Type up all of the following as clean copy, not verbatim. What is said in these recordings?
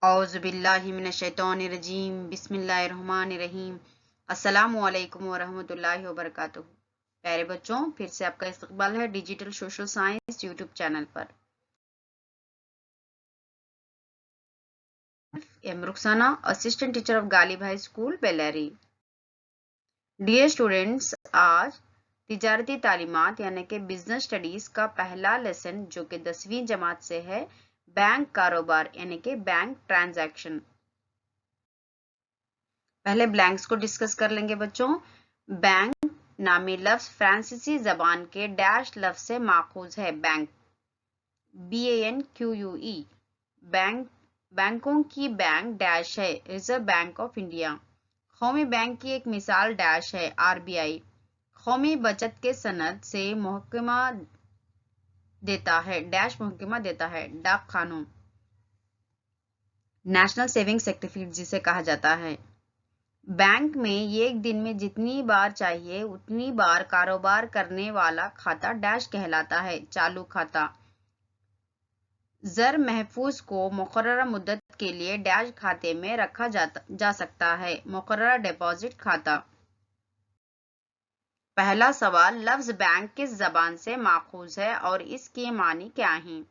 اعوذ باللہ من الشیطان الرجیم بسم اللہ الرحمن الرحیم السلام علیکم ورحمۃ اللہ وبرکاتہ۔ پیارے بچوں، پھر سے آپ کا استقبال ہے digital social science YouTube channel پر۔ M Rukhsana, assistant teacher of Ghalib high school Bellary. Dear students, آج تجارتی تعلیمات یعنی کہ بزنس اسٹڈیز کا پہلا لیسن جو کہ 10ویں جماعت سے ہے، بینک کاروبار یعنی کہ بینک ٹرانزیکشن۔ پہلے بلینکس کو ڈسکس کر لیں گے بچوں۔ بینک نامی لفظ فرانسیسی زبان کے ڈیش لفظ سے ماخوذ ہے۔ بینک BANQUE بینکوں کی بینک ڈیش ہے ریزرو بینک آف انڈیا۔ قومی بینک کی ایک مثال ڈیش ہے RBI۔ قومی بچت کے صنعت سے محکمہ دیتا ہے ڈیش محکمہ دیتا ہے ڈاک خانوں۔ نیشنل سیونگ سرٹیفکیٹ جسے کہا جاتا ہے۔ بینک میں ایک دن میں جتنی بار چاہیے اتنی بار کاروبار کرنے والا کھاتا ڈیش کہلاتا ہے چالو کھاتا۔ زر محفوظ کو مقررہ مدت کے لیے ڈیش کھاتے میں رکھا جا سکتا ہے مقررہ ڈپازٹ کھاتا۔ پہلا سوال، لفظ بینک کس زبان سے ماخوذ ہے اور اس کے معنی کیا ہیں؟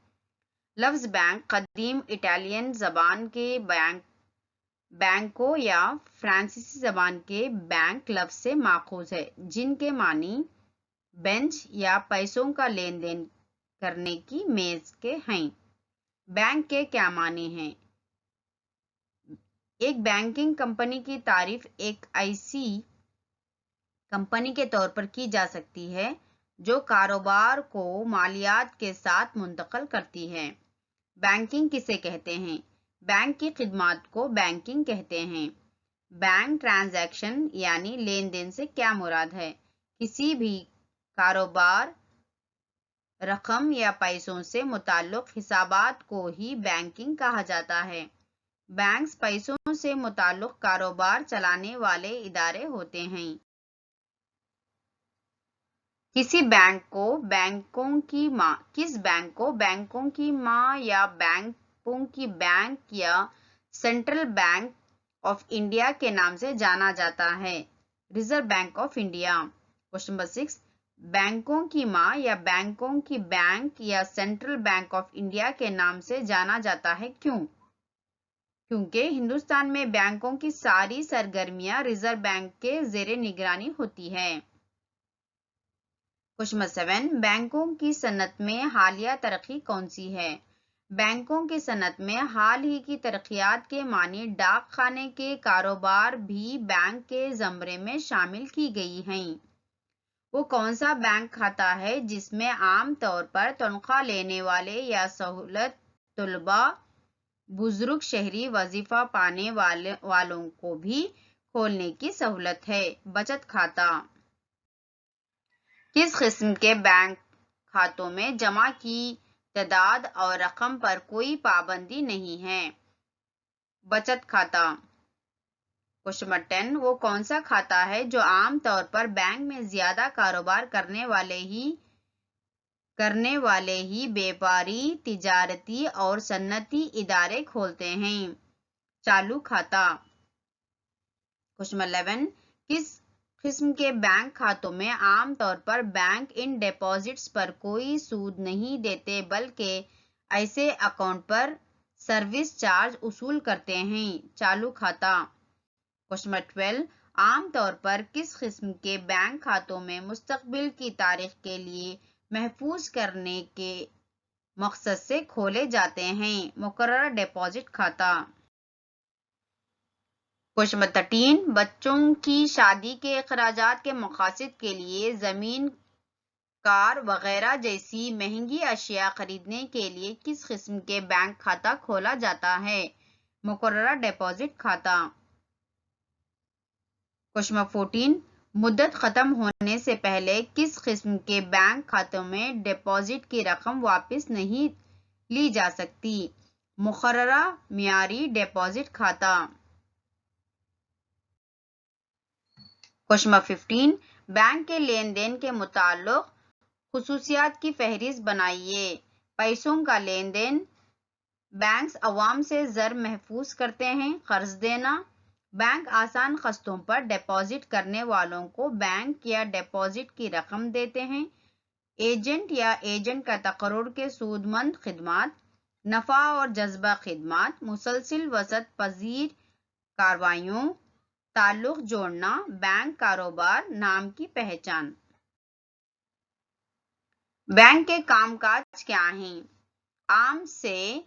لفظ بینک قدیم اٹالین زبان کے بینکو یا فرانسیسی زبان کے بینک لفظ سے ماخوذ ہے، جن کے معنی بینچ یا پیسوں کا لین دین کرنے کی میز کے ہیں۔ بینک کے کیا معنی ہیں؟ ایک بینکنگ کمپنی کی تعریف ایک ایسی کمپنی کے طور پر کی جا سکتی ہے جو کاروبار کو مالیات کے ساتھ منتقل کرتی ہے۔ بینکنگ کسے کہتے ہیں؟ بینک کی خدمات کو بینکنگ کہتے ہیں۔ بینک ٹرانزیکشن یعنی لین دین سے کیا مراد ہے؟ کسی بھی کاروبار رقم یا پیسوں سے متعلق حسابات کو ہی بینکنگ کہا جاتا ہے۔ بینکس پیسوں سے متعلق کاروبار چلانے والے ادارے ہوتے ہیں۔ کس بینک کو بینکوں کی ماں یا بینکوں کی بینک یا سینٹرل بینک آف انڈیا کے نام سے جانا جاتا ہے؟ Reserve bank of India. Question number 6، بینکوں کی ماں یا بینکوں کی بینک یا سینٹرل بینک آف انڈیا کے نام سے جانا جاتا ہے کیوں؟ کیونکہ ہندوستان میں بینکوں کی ساری سرگرمیاں ریزرو بینک کے زیر نگرانی ہوتی ہے۔ کوشچن نمبر 7، بینکوں کی صنعت میں حالیہ ترقی کون سی ہے؟ بینکوں کی صنعت میں حال ہی کی ترقیات کے معنی ڈاک خانے کے کاروبار بھی بینک کے زمرے میں شامل کی گئی ہیں۔ وہ کون سا بینک کھاتا ہے جس میں عام طور پر تنخواہ لینے والے یا سہولت طلباء، بزرگ شہری وظیفہ پانے والوں کو بھی کھولنے کی سہولت ہے؟ بچت کھاتا۔ کس قسم کے بینک کھاتوں میں جمع کی تعداد اور رقم پر کوئی پابندی نہیں ہے؟ بچت کھاتا۔ کوشچن نمبر 10، وہ کون سا کھاتا ہے جو عام طور پر بینک میں زیادہ کاروبار کرنے والے ہی بیپاری، تجارتی اور صنعتی ادارے کھولتے ہیں؟ چالو کھاتا۔ کوشچن نمبر 11، کس قسم کے بینک کھاتوں میں عام طور پر بینک ان ڈپازٹس پر کوئی سود نہیں دیتے بلکہ ایسے اکاؤنٹ پر سروس چارج وصول کرتے ہیں؟ چالو کھاتا۔ کوشچن نمبر 12، عام طور پر کس قسم کے بینک کھاتوں میں مستقبل کی تاریخ کے لیے محفوظ کرنے کے مقصد سے کھولے جاتے ہیں؟ مقررہ ڈپازٹ کھاتا۔ کوشچن نمبر 13، بچوں کی شادی کے اخراجات کے مقاصد کے لیے زمین، کار وغیرہ جیسی مہنگی اشیاء خریدنے کے لیے کس قسم کے بینک کھاتا کھولا جاتا ہے؟ مقررہ ڈپازٹ کھاتا۔ کوشچن نمبر 14، مدت ختم ہونے سے پہلے کس قسم کے بینک کھاتوں میں ڈپازٹ کی رقم واپس نہیں لی جا سکتی؟ مقررہ معیاری ڈپازٹ کھاتا۔ کوشچن نمبر 15، بینک کے لین دین کے متعلق خصوصیات کی فہرست بنائیے۔ پیسوں کا لین دین، بینکس عوام سے زر محفوظ کرتے ہیں. قرض دینا. بینک آسان قسطوں پر ڈپازٹ کرنے والوں کو بینک یا ڈپازٹ کی رقم دیتے ہیں. ایجنٹ یا ایجنٹ کا تقرر کے سود مند خدمات. نفع اور جذبہ خدمات. مسلسل وسعت پذیر کارروائیوں. تعلق جوڑنا. بینک کاروبار نام کی پہچان. بینک کے کام کاج کیا ہیں؟ عام سے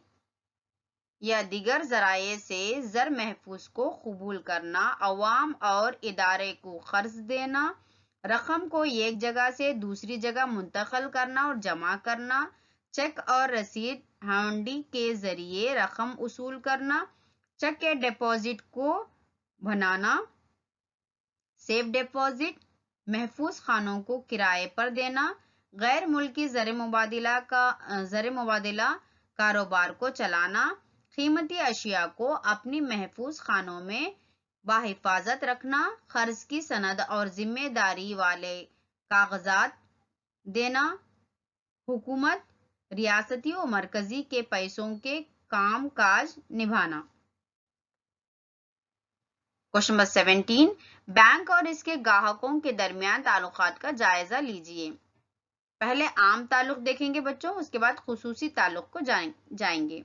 یا دیگر ذرائع سے زر محفوظ کو قبول کرنا. عوام اور ادارے کو قرض دینا. رقم کو ایک جگہ سے دوسری جگہ منتقل کرنا اور جمع کرنا. چیک اور رسید ہانڈی کے ذریعے رقم وصول کرنا. چیک کے ڈپازٹ کو بنانا. Safe deposit. محفوظ خانوں کو کرائے پر دینا. غیر ملکی زر مبادلہ کاروبار کو چلانا. قیمتی اشیاء کو اپنی محفوظ خانوں میں بحفاظت رکھنا. قرض کی سند اور ذمہ داری والے کاغذات دینا. حکومت ریاستی و مرکزی کے پیسوں کے کام کاج نبھانا. Question number 17. بینک اور اس کے گاہکوں کے درمیان تعلقات کا جائزہ لیجیے. پہلے عام تعلق دیکھیں گے بچوں، اس کے بعد خصوصی تعلق کو جائیں گے.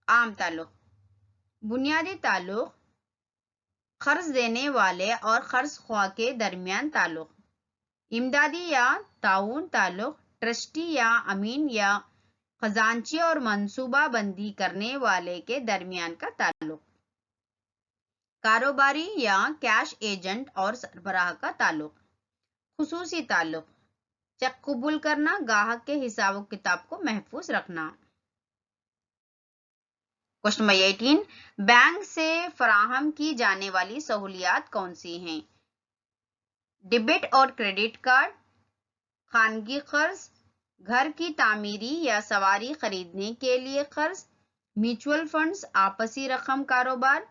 عام تعلق. بنیادی تعلق قرض دینے والے اور قرض خواہ کے درمیان تعلق. امدادی یا تعاون تعلق ٹرسٹی یا امین یا خزانچی اور منصوبہ بندی کرنے والے کے درمیان کا تعلق. کاروباری یا کیش ایجنٹ اور سربراہ کا تعلق. خصوصی تعلق چیک قبول کرنا، گاہک کے حساب و کتاب کو محفوظ رکھنا. Question number 18. بینک سے فراہم کی جانے والی سہولیات کون سی ہیں؟ ڈیبٹ اور کریڈٹ کارڈ. خانگی قرض. گھر کی تعمیری یا سواری خریدنے کے لیے قرض. میوچل فنڈز آپسی رقم کاروبار.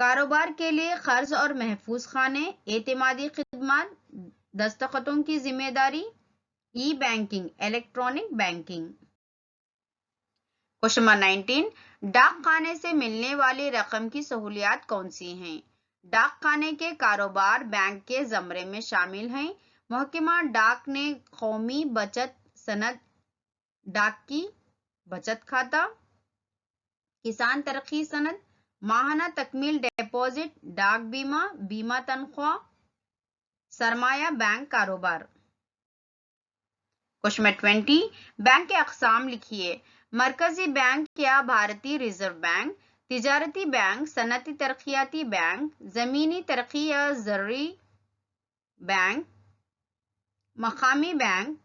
کاروبار کے لیے قرض اور محفوظ خانے. اعتمادی خدمات. دستخطوں کی ذمہ داری. E banking electronic banking. Question number 19. ڈاک خانے سے ملنے والی رقم کی سہولیات کون سی ہیں؟ ڈاک خانے کے کاروبار بینک کے زمرے میں شامل ہیں. محکمہ ڈاک نے قومی بچت سند، ڈاک کی بچت کھاتہ، کسان ترقی سند، ماہانہ تکمیل ڈپازٹ، ڈاک بیمہ، بیمہ تنخواہ، سرمایہ بینک کاروبار. Question number 20. بینک کے اقسام لکھیے. مرکزی بینک یا بھارتی ریزرو بینک. تجارتی بینک. صنعتی ترقیاتی بینک. زمینی ترقی یا زرعی بینک. مقامی بینک.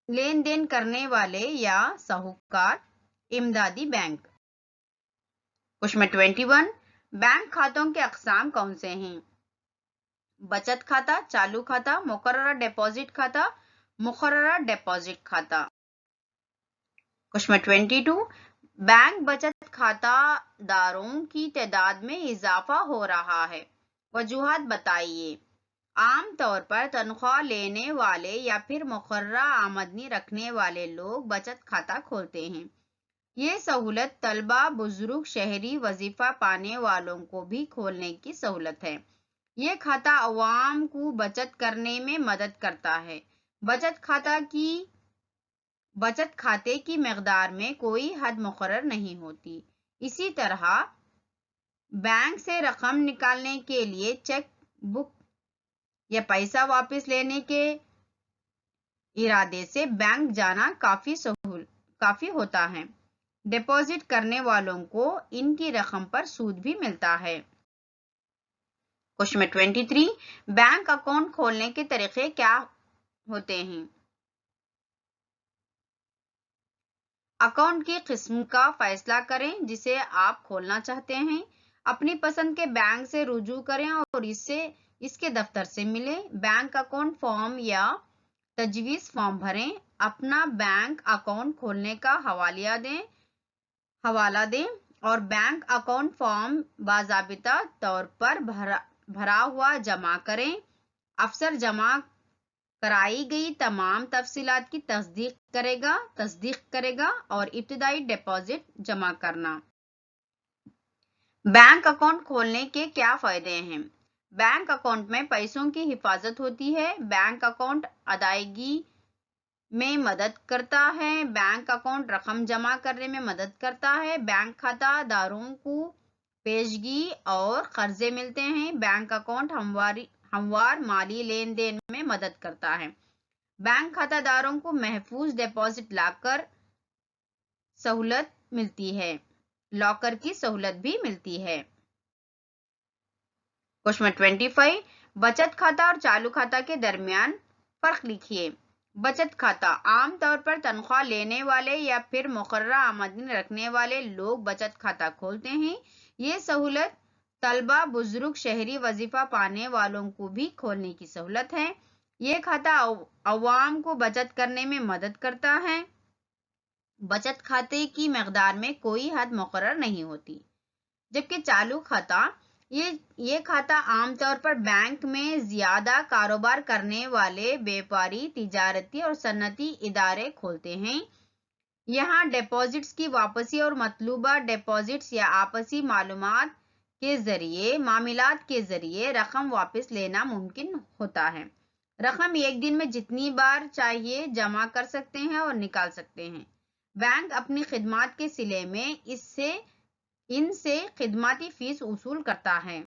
لین دین کرنے والے یا ساہوکار. امدادی بینک. Question number 21. بینک کھاتوں کے اقسام کون سے ہیں؟ بچت کھاتہ، چالو کھاتہ، مقررہ ڈپازٹ کھاتہ، مقررہ ڈپازٹ کھاتہ. Question number 22. بینک بچت کھاتہ داروں کی تعداد میں اضافہ ہو رہا ہے. وجوہات بتائیے. عام طور پر تنخواہ لینے والے یا پھر مقررہ آمدنی رکھنے والے لوگ بچت کھاتہ کھولتے ہیں. یہ سہولت طلبہ، بزرگ، شہری، وظیفہ پانے والوں کو بھی کھولنے کی سہولت ہے. یہ کھاتہ عوام کو بچت کرنے میں مدد کرتا ہے. بچت کھاتے کی مقدار میں کوئی حد مقرر نہیں ہوتی. اسی طرح بینک سے رقم نکالنے کے لیے چیک بک یا پیسہ واپس لینے کے ارادے سے بینک جانا کافی ہوتا ہے. ڈپازٹ کرنے والوں کو ان کی رقم پر سود بھی ملتا ہے. Question number 23. بینک اکاؤنٹ کھولنے کے طریقے کیا ہوتے ہیں؟ اکاؤنٹ کی قسم کا فیصلہ کریں جسے آپ کھولنا چاہتے ہیں. اپنی پسند کے بینک سے رجوع کریں اور اس کے دفتر سے ملیں. بینک اکاؤنٹ فارم یا تجویز فارم بھریں. اپنا بینک اکاؤنٹ کھولنے کا حوالہ دیں اور بینک اکاؤنٹ فارم باضابطہ طور پر بھرا ہوا جمع کریں. افسر جمع کرائی گئی تمام تفصیلات کی تصدیق کرے گا اور ابتدائی ڈپازٹ جمع کرنا۔ بینک اکاؤنٹ کھولنے کے کیا فائدے ہیں؟ بینک اکاؤنٹ میں پیسوں کی حفاظت ہوتی ہے۔ بینک اکاؤنٹ ادائیگی میں مدد کرتا ہے۔ بینک اکاؤنٹ رقم جمع کرنے میں مدد کرتا ہے۔ بینک کھاتہ داروں کو پیشگی اور قرضے ملتے ہیں۔ بینک اکاؤنٹ ہموار مالی لین دین میں مدد کرتا ہے۔ بینک کھاتہ داروں کو محفوظ ڈپازٹ لاکر کی سہولت بھی ملتی ہے۔ کوشچن 25 بچت کھاتہ اور چالو کھاتہ کے درمیان فرق لکھیے۔ بچت کھاتہ عام طور پر تنخواہ لینے والے یا پھر مقررہ آمدنی رکھنے والے لوگ بچت کھاتہ کھولتے ہیں۔ یہ سہولت طلبہ، بزرگ، شہری وظیفہ پانے والوں کو بھی کھولنے کی سہولت ہے۔ یہ کھاتہ عوام کو بچت کرنے میں مدد کرتا ہے۔ بچت کھاتے کی مقدار میں کوئی حد مقرر نہیں ہوتی، جبکہ چالو کھاتہ یہ کھاتہ عام طور پر بینک میں زیادہ کاروبار کرنے والے بیپاری، تجارتی اور صنعتی ادارے کھولتے ہیں۔ یہاں ڈپازٹس کی واپسی اور مطلوبہ ڈپازٹس یا آپسی معاملات کے ذریعے رقم واپس لینا ممکن ہوتا ہے۔ رقم ایک دن میں جتنی بار چاہیے جمع کر سکتے ہیں اور نکال سکتے ہیں۔ بینک اپنی خدمات کے صلے میں ان سے خدماتی فیس وصول کرتا ہے۔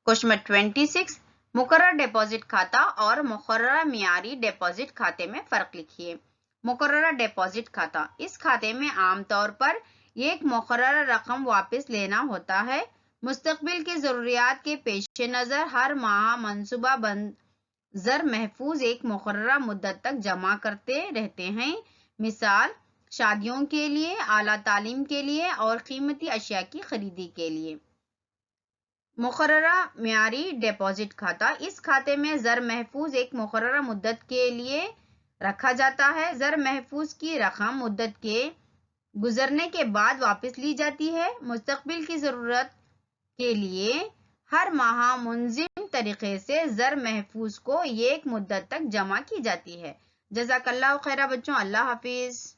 کوشچن 26 مقررہ ڈپازٹ کھاتہ اور مقررہ معیاری ڈپازٹ کھاتے میں فرق لکھیے۔ مقررہ ڈپازٹ کھاتہ، اس کھاتے میں عام طور پر ایک مقررہ رقم واپس لینا ہوتا ہے۔ مستقبل کی ضروریات کے پیش نظر ہر ماہ منصوبہ بند زر محفوظ ایک مقررہ مدت تک جمع کرتے رہتے ہیں، مثال شادیوں کے لیے، اعلیٰ تعلیم کے لیے اور قیمتی اشیاء کی خریدی کے لیے۔ مقررہ معیاری ڈپازٹ کھاتہ، اس کھاتے میں زر محفوظ ایک مقررہ مدت کے لیے رکھا جاتا ہے۔ زر محفوظ کی رقم مدت کے گزرنے کے بعد واپس لی جاتی ہے۔ مستقبل کی ضرورت کے لیے ہر ماہ منظم طریقے سے زر محفوظ کو ایک مدت تک جمع کی جاتی ہے۔ جزاک اللہ خیرہ بچوں، اللہ حافظ۔